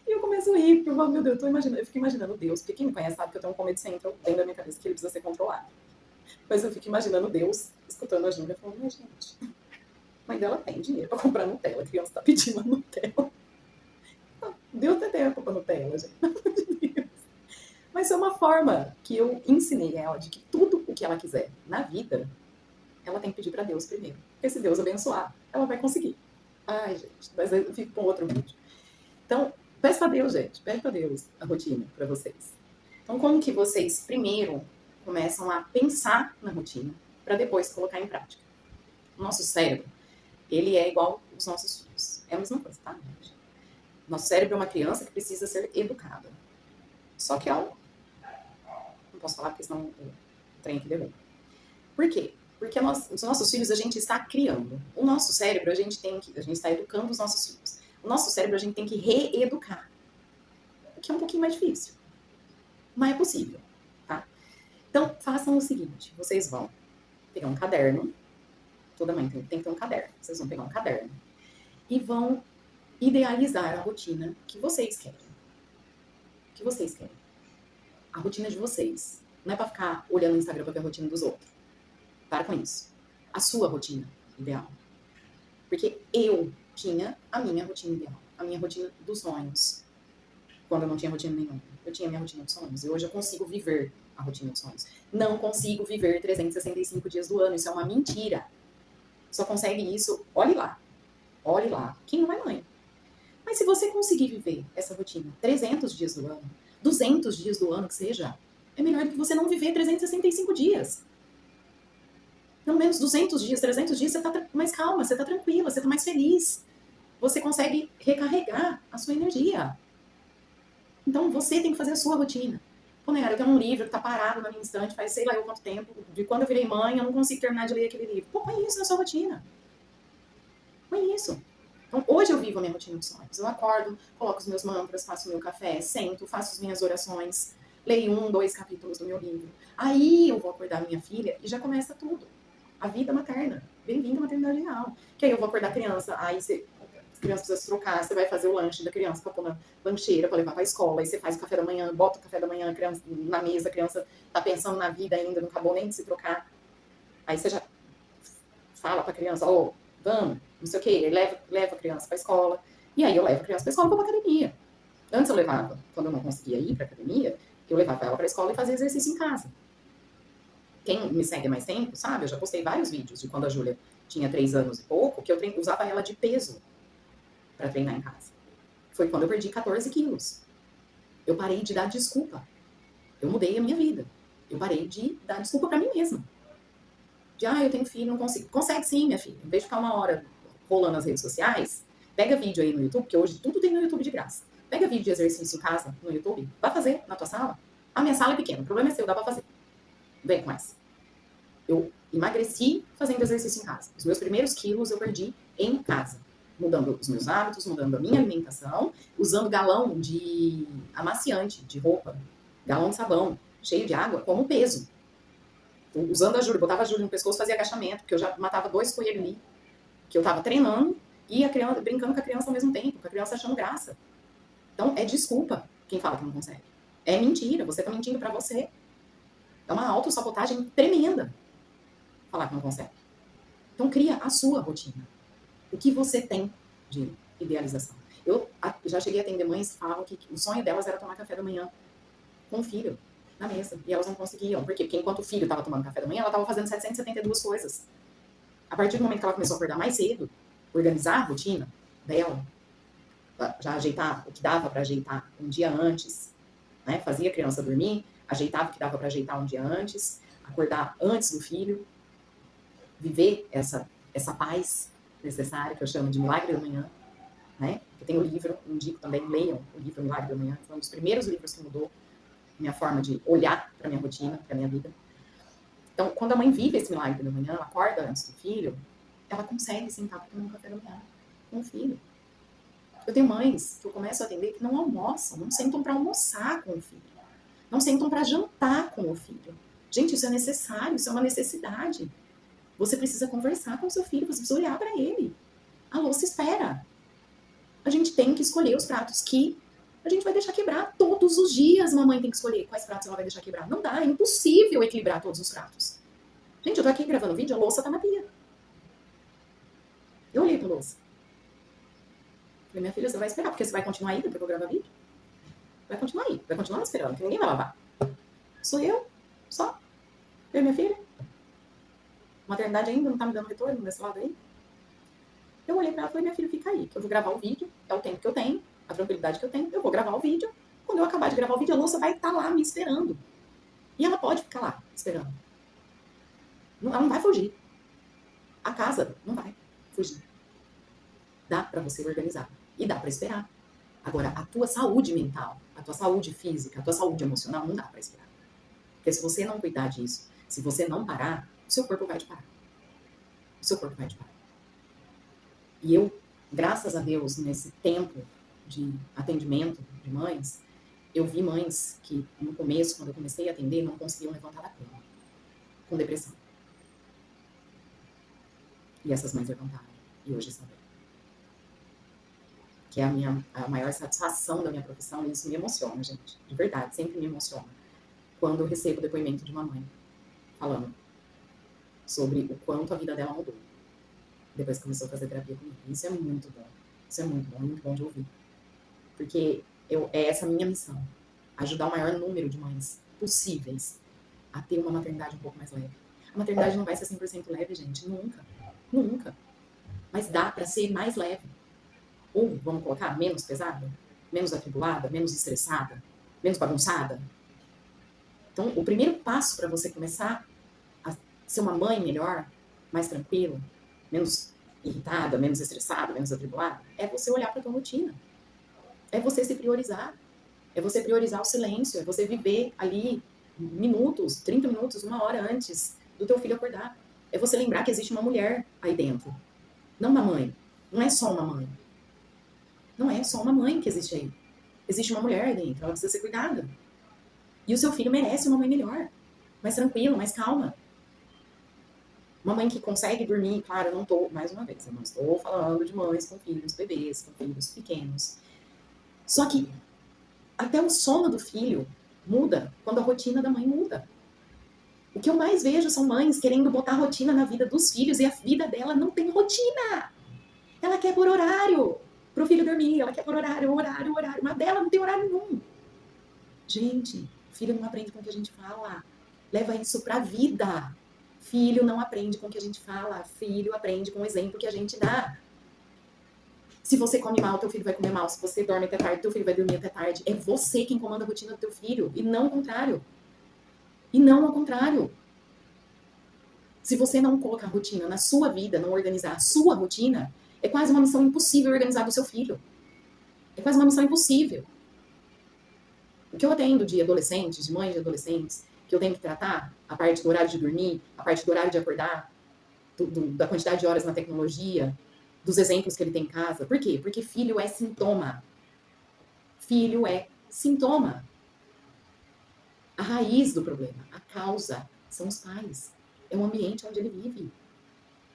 E eu começo a rir, porque eu falo, meu Deus, eu fico imaginando Deus, porque quem me conhece sabe que eu tenho um comedy central dentro da minha cabeça, que ele precisa ser controlado. Mas eu fico imaginando Deus, escutando a Júlia, falando, mas gente, a mãe dela tem dinheiro pra comprar Nutella, a criança tá pedindo a Nutella. Deus tem tempo pra Nutella, gente. Mas é uma forma que eu ensinei ela de que tudo o que ela quiser na vida, ela tem que pedir pra Deus primeiro. Porque se Deus abençoar, ela vai conseguir. Ai, gente, mas eu fico com outro vídeo. Então, peça pra Deus, gente. Pede pra Deus a rotina pra vocês. Então, como que vocês, primeiro, começam a pensar na rotina para depois colocar em prática. O nosso cérebro, ele é igual os nossos filhos. É a mesma coisa, tá, gente? Nosso cérebro é uma criança que precisa ser educada. Só que não posso falar porque senão o trem aqui derruba. Por quê? Porque os nossos filhos a gente está criando. O nosso cérebro a gente está educando os nossos filhos. O nosso cérebro a gente tem que reeducar. O que é um pouquinho mais difícil. Mas é possível, tá? Então, façam o seguinte. Vocês vão pegar um caderno. Toda mãe tem que ter um caderno. Vocês vão pegar um caderno. E vão idealizar a rotina que vocês querem. O que vocês querem. A rotina de vocês. Não é pra ficar olhando no Instagram pra ver a rotina dos outros. Para com isso. A sua rotina ideal. Porque eu tinha a minha rotina ideal. A minha rotina dos sonhos. Quando eu não tinha rotina nenhuma. Eu tinha a minha rotina dos sonhos. E hoje eu consigo viver a rotina dos sonhos. Não consigo viver 365 dias do ano. Isso é uma mentira. Só consegue isso. Olhe lá. Olhe lá. Quem não é mãe? Mas se você conseguir viver essa rotina 300 dias do ano, 200 dias do ano que seja, é melhor do que você não viver 365 dias. Pelo menos 200 dias, 300 dias, você tá mais calma, você tá tranquila, você tá mais feliz. Você consegue recarregar a sua energia. Então, você tem que fazer a sua rotina. Pô, Nayara, eu tenho um livro que tá parado na minha estante faz sei lá eu quanto tempo. De quando eu virei mãe, eu não consigo terminar de ler aquele livro. Pô, põe isso na sua rotina. Põe isso. Então, hoje eu vivo a minha rotina dos sonhos. Eu acordo, coloco os meus mantras, faço o meu café, sento, faço as minhas orações, leio 1, 2 capítulos do meu livro. Aí eu vou acordar minha filha e já começa tudo. A vida materna. Bem-vindo à maternidade real. Que aí eu vou acordar a criança, aí a criança precisa se trocar, você vai fazer o lanche da criança pra pôr na lancheira, pra levar pra escola, aí você faz o café da manhã, bota o café da manhã, a criança na mesa, a criança tá pensando na vida ainda, não acabou nem de se trocar. Aí você já fala pra criança, vamos, não sei o quê, leva a criança pra escola. E aí eu levo a criança pra escola e vou pra academia. Antes eu levava, quando eu não conseguia ir pra academia, eu levava ela pra escola e fazia exercício em casa. Quem me segue há mais tempo, sabe? Eu já postei vários vídeos de quando a Júlia tinha 3 anos e pouco, que eu usava ela de peso pra treinar em casa. Foi quando eu perdi 14 quilos. Eu parei de dar desculpa. Eu mudei a minha vida. Eu parei de dar desculpa pra mim mesma. Eu tenho filho, não consigo. Consegue sim, minha filha. Em vez de ficar uma hora rolando nas redes sociais, pega vídeo aí no YouTube, porque hoje tudo tem no YouTube de graça. Pega vídeo de exercício em casa, no YouTube, vai fazer na tua sala. A minha sala é pequena, o problema é seu, dá pra fazer. Vem com essa. Eu emagreci fazendo exercício em casa. Os meus primeiros quilos eu perdi em casa. Mudando os meus hábitos, mudando a minha alimentação, usando galão de amaciante, de roupa, galão de sabão, cheio de água, como peso. Usando a Júlia, botava a Júlia no pescoço, fazia agachamento, porque eu já matava 2 coelhos ali, que eu tava treinando e a criança, brincando com a criança ao mesmo tempo, com a criança achando graça. Então, é desculpa quem fala que não consegue. É mentira, você tá mentindo pra você. É uma autossabotagem tremenda falar que não consegue. Então, cria a sua rotina. O que você tem de idealização? Eu já cheguei a atender mães que falavam que o sonho delas era tomar café da manhã com o filho na mesa. E elas não conseguiam. Por quê? Porque enquanto o filho estava tomando café da manhã, ela estava fazendo 772 coisas. A partir do momento que ela começou a acordar mais cedo, organizar a rotina dela, já ajeitar o que dava para ajeitar um dia antes, né? Fazia a criança dormir, ajeitava o que dava para ajeitar um dia antes, acordar antes do filho, viver essa paz necessária, que eu chamo de milagre da manhã, né? Eu tenho um livro, indico também, leiam o livro Milagre da Manhã, que foi um dos primeiros livros que mudou minha forma de olhar para minha rotina, para minha vida. Então, quando a mãe vive esse milagre da manhã, ela acorda antes do filho, ela consegue sentar para tomar um café da manhã com o filho. Eu tenho mães que eu começo a atender que não almoçam, não sentam para almoçar com o filho, não sentam para jantar com o filho. Gente, isso é necessário, isso é uma necessidade. Você precisa conversar com o seu filho, você precisa olhar para ele. A louça espera. A gente tem que escolher os pratos que a gente vai deixar quebrar todos os dias. Mamãe tem que escolher quais pratos ela vai deixar quebrar. Não dá, é impossível equilibrar todos os pratos. Gente, eu tô aqui gravando vídeo, a louça tá na pia. Eu olhei pra louça. Falei, minha filha, você vai esperar, porque você vai continuar aí depois que eu gravar vídeo? Vai continuar aí, vai continuar esperando, que ninguém vai lavar. Sou eu, só. Eu e minha filha. Maternidade ainda não tá me dando retorno desse lado aí. Eu olhei pra ela e falei, minha filha, fica aí, que eu vou gravar o vídeo, é o tempo que eu tenho, a tranquilidade que eu tenho, eu vou gravar o vídeo. Quando eu acabar de gravar o vídeo, a louça vai estar lá me esperando. E ela pode ficar lá, esperando. Ela não vai fugir. A casa não vai fugir. Dá para você organizar. E dá para esperar. Agora, a tua saúde mental, a tua saúde física, a tua saúde emocional, não dá para esperar. Porque se você não cuidar disso, se você não parar, o seu corpo vai te parar. O seu corpo vai te parar. E eu, graças a Deus, nesse tempo de atendimento de mães, eu vi mães que, no começo, quando eu comecei a atender, não conseguiam levantar da cama, com depressão. E essas mães levantaram. E hoje estão bem. Que é a maior satisfação da minha profissão, e isso me emociona, gente. De verdade, sempre me emociona. Quando eu recebo o depoimento de uma mãe falando sobre o quanto a vida dela mudou depois que começou a fazer terapia comigo. Isso é muito bom. Isso é muito bom de ouvir. Porque é essa a minha missão. Ajudar o maior número de mães possíveis a ter uma maternidade um pouco mais leve. A maternidade não vai ser 100% leve, gente. Nunca. Nunca. Mas dá para ser mais leve. Ou, vamos colocar, menos pesada, menos atribulada, menos estressada, menos bagunçada. Então, o primeiro passo para você começar a ser uma mãe melhor, mais tranquila, menos irritada, menos estressada, menos atribulada, é você olhar para a tua rotina. É você se priorizar. É você priorizar o silêncio. É você viver ali minutos, 30 minutos, 1 hora antes do teu filho acordar. É você lembrar que existe uma mulher aí dentro. Não uma mãe. Não é só uma mãe. Não é só uma mãe que existe aí. Existe uma mulher aí dentro. Ela precisa ser cuidada. E o seu filho merece uma mãe melhor. Mais tranquila, mais calma. Uma mãe que consegue dormir, claro, eu não estou, mais uma vez, eu não estou falando de mães com filhos bebês, com filhos pequenos. Só que até o sono do filho muda quando a rotina da mãe muda. O que eu mais vejo são mães querendo botar rotina na vida dos filhos e a vida dela não tem rotina. Ela quer por horário pro filho dormir, ela quer por horário, mas dela não tem horário nenhum. Gente, filho não aprende com o que a gente fala. Leva isso pra vida. Filho não aprende com o que a gente fala. Filho aprende com o exemplo que a gente dá. Se você come mal, teu filho vai comer mal. Se você dorme até tarde, teu filho vai dormir até tarde. É você quem comanda a rotina do teu filho, e não o contrário. E não ao contrário. Se você não colocar rotina na sua vida, não organizar a sua rotina, é quase uma missão impossível organizar do seu filho. É quase uma missão impossível. O que eu atendo de adolescentes, de mães de adolescentes, que eu tenho que tratar, a parte do horário de dormir, a parte do horário de acordar, da quantidade de horas na tecnologia, dos exemplos que ele tem em casa. Por quê? Porque filho é sintoma. Filho é sintoma. A raiz do problema, a causa, são os pais. É o ambiente onde ele vive.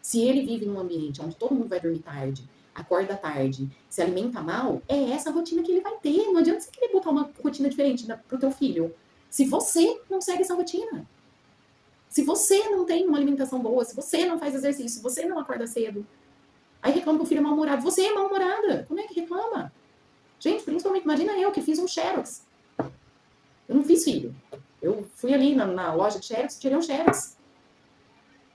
Se ele vive num ambiente onde todo mundo vai dormir tarde, acorda tarde, se alimenta mal, é essa rotina que ele vai ter. Não adianta você querer botar uma rotina diferente pro teu filho. Se você não segue essa rotina, se você não tem uma alimentação boa, se você não faz exercício, se você não acorda cedo, aí reclama que o filho é mal-humorado. Você é mal-humorada. Como é que reclama? Gente, principalmente, imagina eu que fiz um xerox. Eu não fiz filho. Eu fui ali na loja de xerox, tirei um xerox.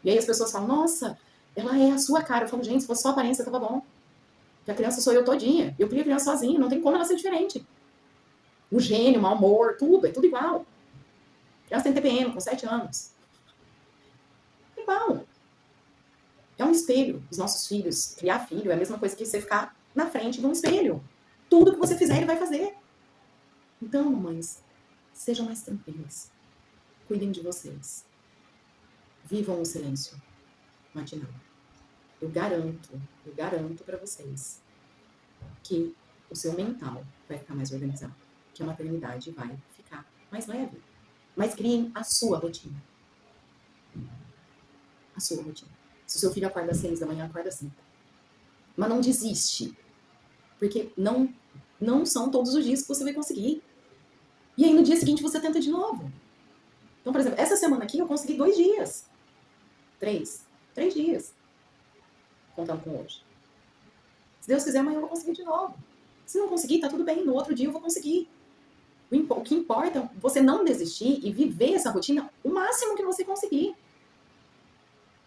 E aí as pessoas falam, nossa, ela é a sua cara. Eu falo, gente, se fosse só aparência, tava bom. Porque a criança sou eu todinha. Eu crio a criança sozinha, não tem como ela ser diferente. O gênio, o mau humor, tudo, é tudo igual. A criança tem TPM com 7 anos. É igual. É um espelho. Os nossos filhos, criar filho é a mesma coisa que você ficar na frente de um espelho. Tudo que você fizer, ele vai fazer. Então, mamães, sejam mais tranquilas. Cuidem de vocês. Vivam o silêncio matinal. Eu garanto para vocês que o seu mental vai ficar mais organizado, que a maternidade vai ficar mais leve. Mas criem a sua rotina. A sua rotina. Se o seu filho acorda às 6 da manhã, acorda às 5. Mas não desiste. Porque não são todos os dias que você vai conseguir. E aí no dia seguinte você tenta de novo. Então, por exemplo, essa semana aqui eu consegui 2 dias. 3 dias. Contando com hoje. Se Deus quiser, amanhã eu vou conseguir de novo. Se não conseguir, tá tudo bem. No outro dia eu vou conseguir. O que importa é você não desistir e viver essa rotina o máximo que você conseguir.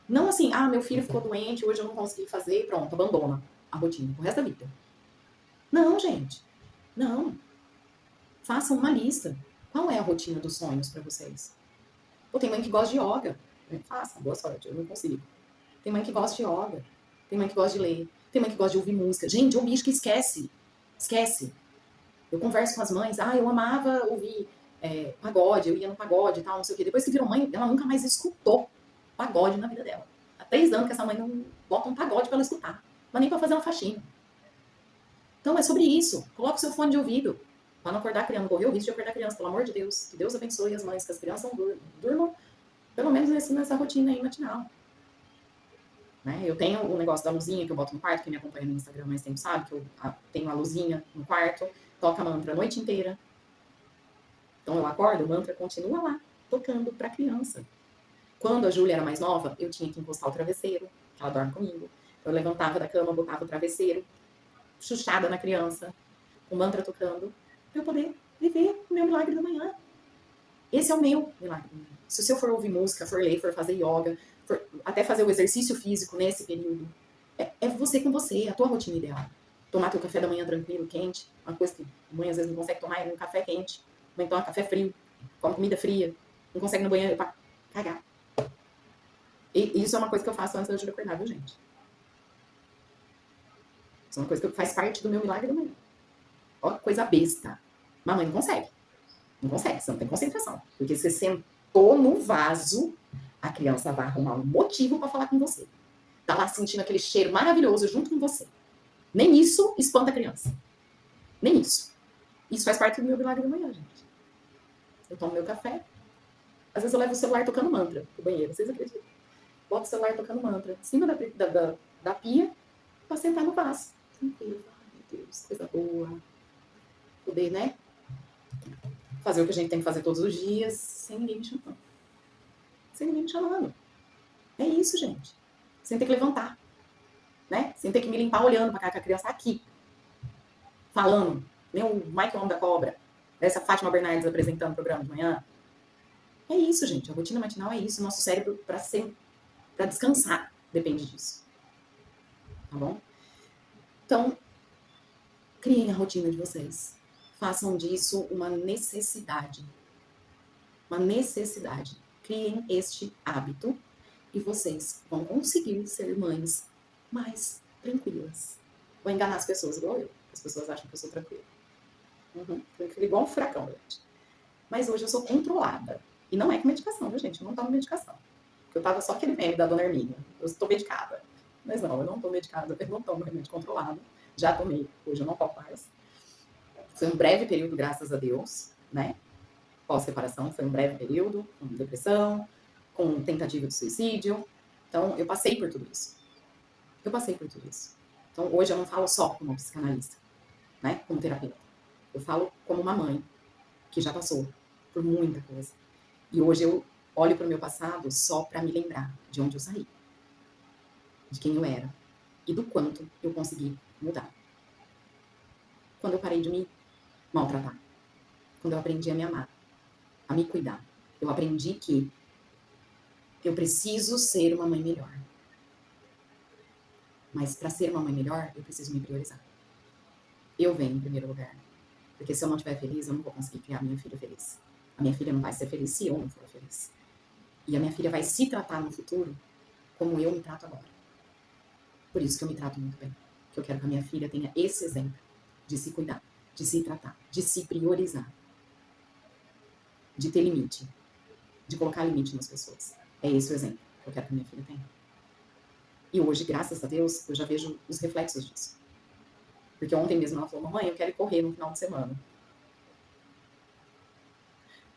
Não assim, meu filho ficou doente, hoje eu não consegui fazer, pronto, abandona a rotina pro resto da vida. Não, gente. Não. Façam uma lista. Qual é a rotina dos sonhos para vocês? Ou tem mãe que gosta de yoga. Faça, boa sorte, eu não consigo. Tem mãe que gosta de yoga. Tem mãe que gosta de ler. Tem mãe que gosta de ouvir música. Gente, é um bicho que esquece. Esquece. Eu converso com as mães. Eu amava ouvir pagode. Eu ia no pagode e tal, não sei o quê. Depois que virou mãe, ela nunca mais escutou pagode na vida dela. Há 3 anos que essa mãe não bota um pagode pra ela escutar. Mas nem pra fazer uma faxina. Então é sobre isso. Coloca o seu fone de ouvido. Pra não acordar a criança. Não correr o risco de acordar a criança. Pelo amor de Deus. Que Deus abençoe as mães. Que as crianças durmam. Pelo menos nessa rotina aí matinal. Né? Eu tenho o negócio da luzinha que eu boto no quarto, quem me acompanha no Instagram mais tempo sabe, que eu tenho a luzinha no quarto, toca mantra a noite inteira. Então eu acordo, o mantra continua lá, tocando pra criança. Quando a Júlia era mais nova, eu tinha que encostar o travesseiro, que ela dorme comigo. Eu levantava da cama, botava o travesseiro, chuchada na criança, o mantra tocando, pra eu poder viver o meu milagre da manhã. Esse é o meu milagre. Se o senhor for ouvir música, for ler, for fazer yoga, for até fazer o exercício físico nesse período, é você com você, é a tua rotina ideal. Tomar teu café da manhã tranquilo, quente, uma coisa que a mãe às vezes não consegue tomar é um café quente. A mãe toma café frio, come comida fria, não consegue ir no banheiro pra cagar. E isso é uma coisa que eu faço antes da Júlia acordar, viu, gente? Isso é uma coisa que faz parte do meu milagre da manhã. Ó, coisa besta. Mas a mãe não consegue. Não consegue, você não tem concentração. Porque você sentou no vaso, a criança vai arrumar um motivo pra falar com você. Tá lá sentindo aquele cheiro maravilhoso junto com você. Nem isso espanta a criança. Nem isso. Isso faz parte do meu milagre da manhã, gente. Eu tomo meu café. Às vezes eu levo o celular tocando mantra pro banheiro. Vocês acreditam? Boto o celular tocando mantra em cima da pia pra sentar no vaso. Tranquilo. Ai, meu Deus, coisa boa. Poder, né? Fazer o que a gente tem que fazer todos os dias sem ninguém me chamando. Sem ninguém me chamando. É isso, gente. Sem ter que levantar. Né? Sem ter que me limpar olhando pra cá, que a criança tá aqui. Falando. Nem o Michael Homem da Cobra. Essa Fátima Bernardes apresentando o programa de manhã. É isso, gente. A rotina matinal é isso. O nosso cérebro, pra descansar, depende disso. Tá bom? Então, criem a rotina de vocês. Façam disso uma necessidade. Uma necessidade. Criem este hábito e vocês vão conseguir ser mães mais tranquilas. Vou enganar as pessoas igual eu. As pessoas acham que eu sou tranquila. Tranquila igual um furacão, gente. Mas hoje eu sou controlada. E não é com medicação, viu, gente? Eu não tomo medicação. Porque eu tava só aquele meme da Dona Hermínia. Eu estou medicada. Mas não, eu não tô medicada. Eu não tomo remédio controlado. Já tomei. Hoje eu não tomo mais. Foi um breve período, graças a Deus, né? Pós-separação, foi um breve período, com depressão, com tentativa de suicídio. Então, eu passei por tudo isso. Então, hoje eu não falo só como psicanalista, né? Como terapeuta. Eu falo como uma mãe que já passou por muita coisa. E hoje eu olho para o meu passado só para me lembrar de onde eu saí, de quem eu era e do quanto eu consegui mudar. Quando eu parei de me maltratar, quando eu aprendi a me amar, a me cuidar, eu aprendi que eu preciso ser uma mãe melhor. Mas para ser uma mãe melhor, eu preciso me priorizar. Eu venho em primeiro lugar. Porque se eu não estiver feliz, eu não vou conseguir criar minha filha feliz. A minha filha não vai ser feliz se eu não for feliz. E a minha filha vai se tratar no futuro como eu me trato agora. Por isso que eu me trato muito bem. Que eu quero que a minha filha tenha esse exemplo de se cuidar, de se tratar, de se priorizar, de ter limite, de colocar limite nas pessoas. É esse o exemplo que eu quero que a minha filha tenha. E hoje, graças a Deus, eu já vejo os reflexos disso. Porque ontem mesmo ela falou, mamãe, eu quero ir correr no final de semana.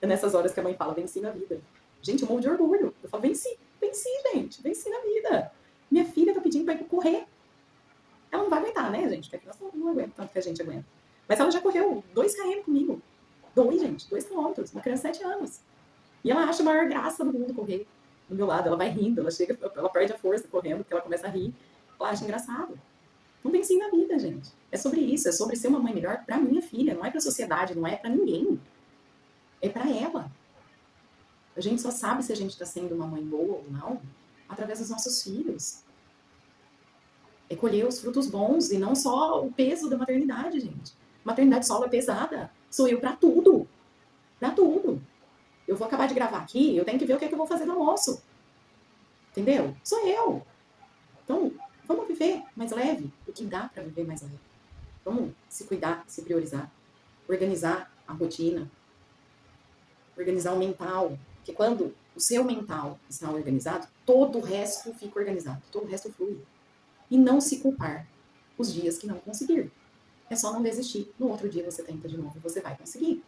É nessas horas que a mãe fala, venci na vida. Gente, eu morro de orgulho. Eu falo, venci, gente, venci na vida. Minha filha tá pedindo pra ir correr. Ela não vai aguentar, né, gente? Porque a criança não aguenta tanto que a gente aguenta. Mas ela já correu 2 km comigo. 2 quilômetros. Uma criança de 7 anos. E ela acha a maior graça do mundo correr do meu lado. Ela vai rindo, ela perde a força correndo, porque ela começa a rir. Ela acha engraçado. Não venci na vida, gente. É sobre isso, é sobre ser uma mãe melhor pra minha filha. Não é pra sociedade, não é pra ninguém. É pra ela. A gente só sabe se a gente tá sendo uma mãe boa ou não através dos nossos filhos. É colher os frutos bons e não só o peso da maternidade, gente. Maternidade solo é pesada. Sou eu pra tudo. Pra tudo. eu vou acabar de gravar aqui, eu tenho que ver o que é que eu vou fazer no almoço. Entendeu? Sou eu. Então, vamos viver mais leve, o que dá para viver mais leve. Vamos se cuidar, se priorizar, organizar a rotina, organizar o mental. Porque quando o seu mental está organizado, todo o resto fica organizado, todo o resto flui. E não se culpar os dias que não conseguir. É só não desistir. No outro dia você tenta de novo e você vai conseguir.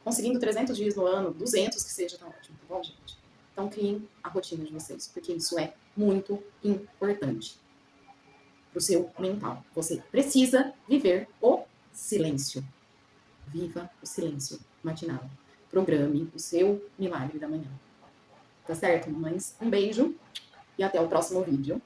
Conseguindo 300 dias no ano, 200 que seja, tá ótimo, tá bom, gente? Então criem a rotina de vocês, porque isso é muito importante para o seu mental. Você precisa viver o silêncio. Viva o silêncio matinal. Programe o seu milagre da manhã. Tá certo, mamães? Um beijo e até o próximo vídeo.